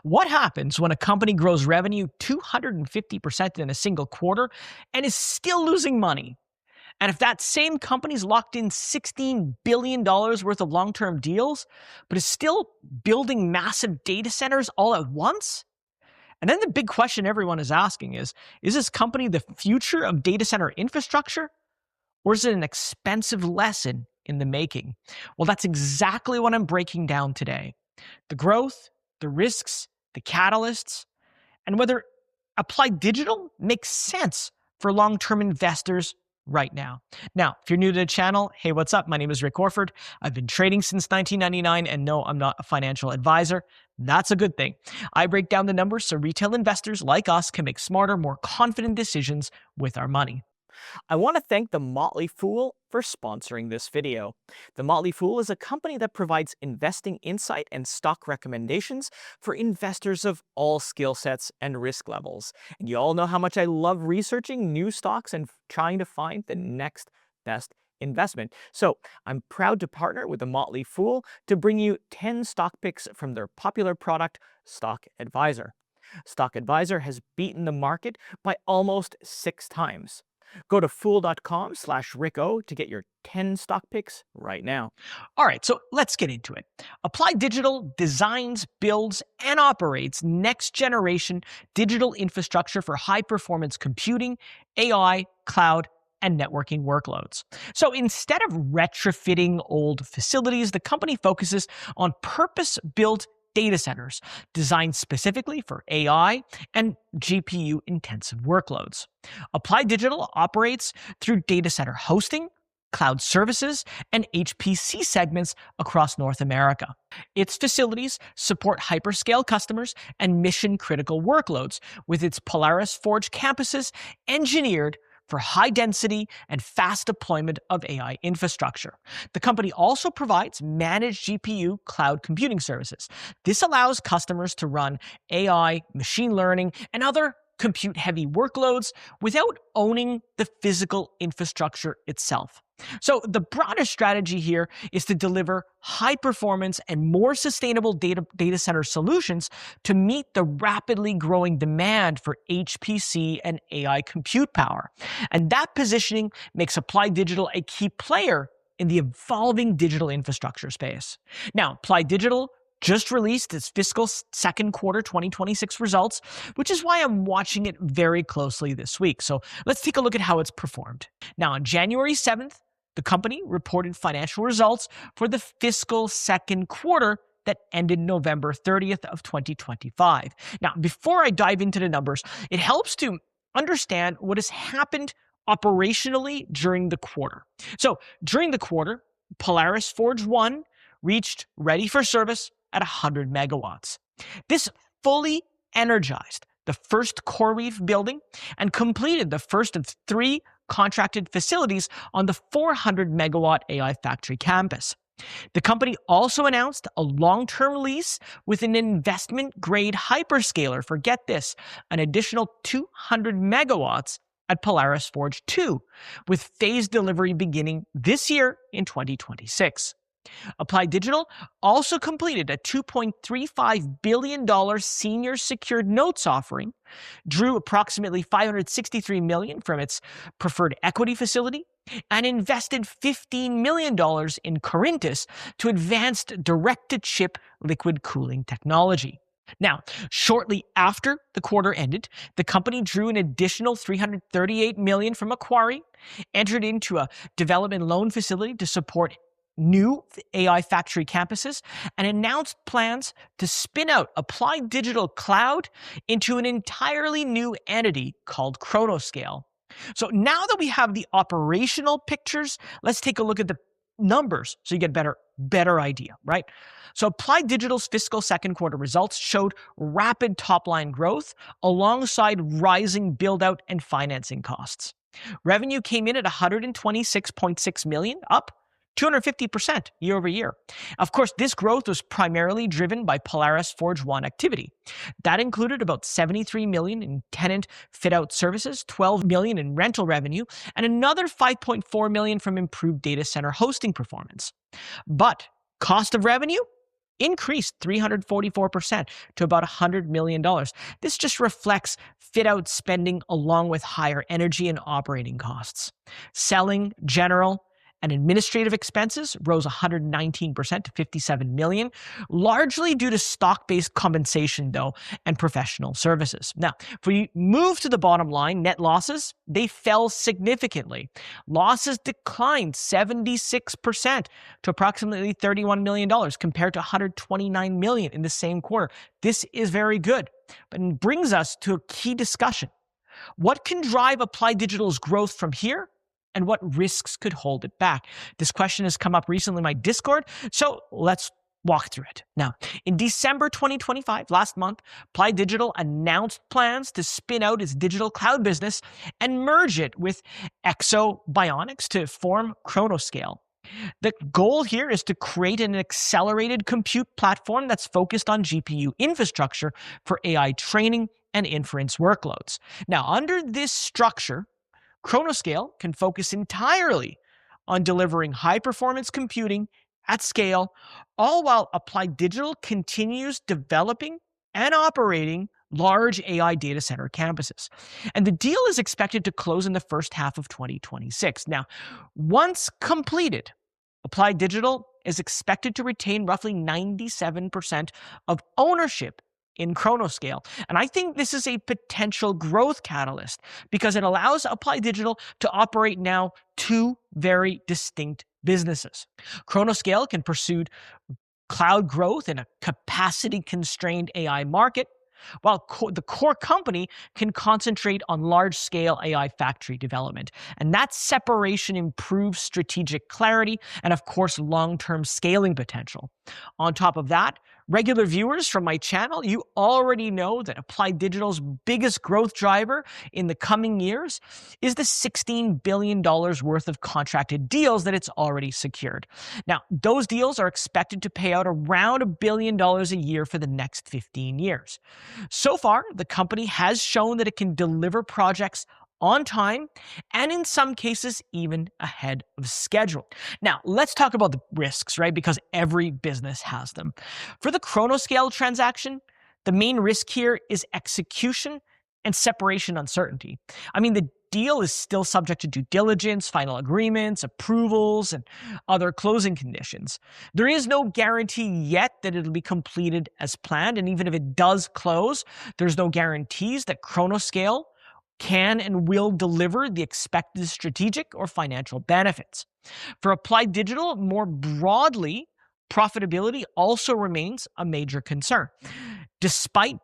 What happens when a company grows revenue 250% in a single quarter and is still losing money? And if that same company's locked in $16 billion worth of long-term deals, but is still building massive data centers all at once? And then the big question everyone is asking is this company the future of data center infrastructure? Or is it an expensive lesson in the making? Well, that's exactly what I'm breaking down today. The growth, the risks, the catalysts, and whether Applied Digital makes sense for long-term investors right now. Now, if you're new to the channel, hey, what's up? My name is Rick Orford. I've been trading since 1999, and no, I'm not a financial advisor. That's a good thing. I break down the numbers so retail investors like us can make smarter, more confident decisions with our money. I want to thank the Motley Fool for sponsoring this video. The Motley Fool is a company that provides investing insight and stock recommendations for investors of all skill sets and risk levels. And you all know how much I love researching new stocks and trying to find the next best investment. So I'm proud to partner with the Motley Fool to bring you 10 stock picks from their popular product, Stock Advisor. Stock Advisor has beaten the market by almost 6 times. Go to fool.com/RickO to get your 10 stock picks right now. All right, so let's get into it. Applied Digital designs, builds, and operates next-generation digital infrastructure for high-performance computing, AI, cloud, and networking workloads. So instead of retrofitting old facilities, the company focuses on purpose-built data centers designed specifically for AI and GPU-intensive workloads. Applied Digital operates through data center hosting, cloud services, and HPC segments across North America. Its facilities support hyperscale customers and mission-critical workloads, with its Polaris Forge campuses engineered for high density and fast deployment of AI infrastructure. The company also provides managed GPU cloud computing services. This allows customers to run AI, machine learning, and other compute-heavy workloads without owning the physical infrastructure itself. So the broader strategy here is to deliver high-performance and more sustainable data center solutions to meet the rapidly growing demand for HPC and AI compute power. And that positioning makes Applied Digital a key player in the evolving digital infrastructure space. Now, Applied Digital just released its fiscal second quarter 2026 results, which is why I'm watching it very closely this week. So let's take a look at how it's performed. Now, on January 7th, the company reported financial results for the fiscal second quarter that ended November 30th of 2025. Now, before I dive into the numbers, it helps to understand what has happened operationally during the quarter. So during the quarter, Polaris Forge 1 reached ready for service at 100 megawatts. This fully energized the first CoreWeave building and completed the first of 3 contracted facilities on the 400 megawatt AI factory campus. The company also announced a long-term lease with an investment-grade hyperscaler for, get this, an additional 200 megawatts at Polaris Forge 2, with phased delivery beginning this year in 2026. Applied Digital also completed a $2.35 billion senior secured notes offering, drew approximately $563 million from its preferred equity facility, and invested $15 million in Corintis to advanced direct-to-chip liquid cooling technology. Now, shortly after the quarter ended, the company drew an additional $338 million from Macquarie, entered into a development loan facility to support new AI factory campuses, and announced plans to spin out Applied Digital Cloud into an entirely new entity called ChronoScale. So now that we have the operational pictures, let's take a look at the numbers so you get a better idea, right? So Applied Digital's fiscal second quarter results showed rapid top-line growth alongside rising build-out and financing costs. Revenue came in at $126.6 million, up 250% year over year. Of course, this growth was primarily driven by Polaris Forge 1 activity. That included about $73 million in tenant fit-out services, $12 million in rental revenue, and another $5.4 million from improved data center hosting performance. But cost of revenue increased 344% to about $100 million. This just reflects fit-out spending along with higher energy and operating costs. Selling, general, and administrative expenses rose 119% to $57 million, largely due to stock-based compensation, though, and professional services. Now, if we move to the bottom line, net losses, they fell significantly. Losses declined 76% to approximately $31 million compared to $129 million in the same quarter. This is very good, but it brings us to a key discussion. What can drive Applied Digital's growth from here? And what risks could hold it back? This question has come up recently in my Discord, so let's walk through it. Now, in December 2025, last month, Applied Digital announced plans to spin out its digital cloud business and merge it with Exobionics to form ChronoScale. The goal here is to create an accelerated compute platform that's focused on GPU infrastructure for AI training and inference workloads. Now, under this structure, ChronoScale can focus entirely on delivering high-performance computing at scale, all while Applied Digital continues developing and operating large AI data center campuses. And the deal is expected to close in the first half of 2026. Now, once completed, Applied Digital is expected to retain roughly 97% of ownership in ChronoScale. And I think this is a potential growth catalyst because it allows Applied Digital to operate now two very distinct businesses. ChronoScale can pursue cloud growth in a capacity-constrained AI market, while the core company can concentrate on large-scale AI factory development. And that separation improves strategic clarity and, of course, long-term scaling potential. On top of that, regular viewers from my channel, you already know that Applied Digital's biggest growth driver in the coming years is the $16 billion worth of contracted deals that it's already secured. Now, those deals are expected to pay out around $1 billion a year for the next 15 years. So far, the company has shown that it can deliver projects on time, and in some cases, even ahead of schedule. Now, let's talk about the risks, right? Because every business has them. For the ChronoScale transaction, the main risk here is execution and separation uncertainty. I mean, the deal is still subject to due diligence, final agreements, approvals, and other closing conditions. There is no guarantee yet that it'll be completed as planned, and even if it does close, there's no guarantees that ChronoScale can and will deliver the expected strategic or financial benefits. For Applied Digital, more broadly, profitability also remains a major concern. Despite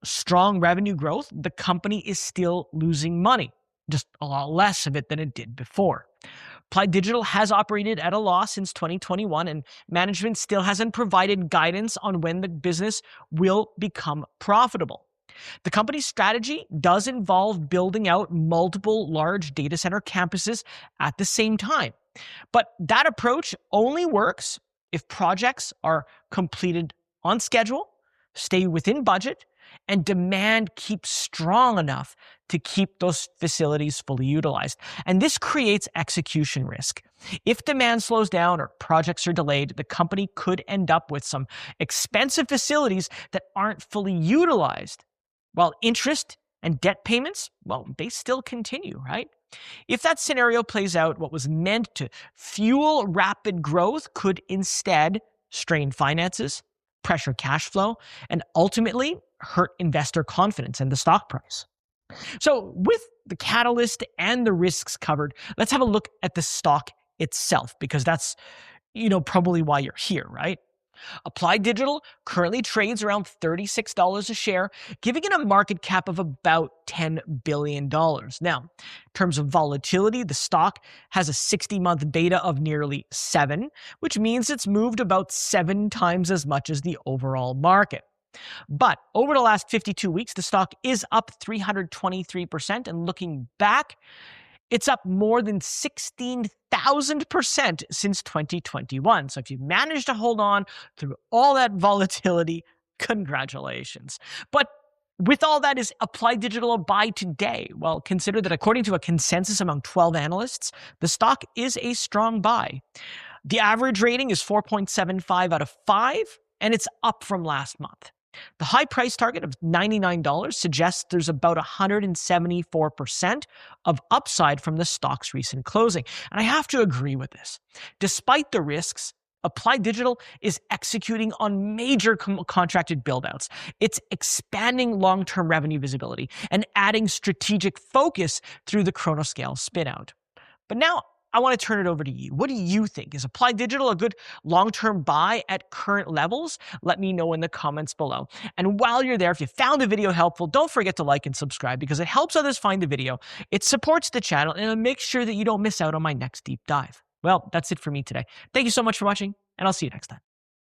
strong revenue growth, the company is still losing money, just a lot less of it than it did before. Applied Digital has operated at a loss since 2021, and management still hasn't provided guidance on when the business will become profitable. The company's strategy does involve building out multiple large data center campuses at the same time. But that approach only works if projects are completed on schedule, stay within budget, and demand keeps strong enough to keep those facilities fully utilized. And this creates execution risk. If demand slows down or projects are delayed, the company could end up with some expensive facilities that aren't fully utilized, while interest and debt payments, well, they still continue, right? If that scenario plays out, what was meant to fuel rapid growth could instead strain finances, pressure cash flow, and ultimately hurt investor confidence in the stock price. So with the catalyst and the risks covered, let's have a look at the stock itself, because that's, probably why you're here, right? Applied Digital currently trades around $36 a share, giving it a market cap of about $10 billion. Now, in terms of volatility, the stock has a 60-month beta of nearly 7, which means it's moved about 7 times as much as the overall market. But over the last 52 weeks, the stock is up 323%, and looking back, it's up more than 16,000% since 2021. So if you managed to hold on through all that volatility, congratulations. But with all that, is Applied Digital a buy today? Well, consider that according to a consensus among 12 analysts, the stock is a strong buy. The average rating is 4.75 out of 5. and it's up from last month. The high price target of $99 suggests there's about 174% of upside from the stock's recent closing. And I have to agree with this. Despite the risks, Applied Digital is executing on major contracted buildouts. It's expanding long-term revenue visibility and adding strategic focus through the ChronoScale spinout. But now I want to turn it over to you. What do you think? Is Applied Digital a good long-term buy at current levels? Let me know in the comments below. And while you're there, if you found the video helpful, don't forget to like and subscribe because it helps others find the video. It supports the channel and it'll make sure that you don't miss out on my next deep dive. Well, that's it for me today. Thank you so much for watching, and I'll see you next time.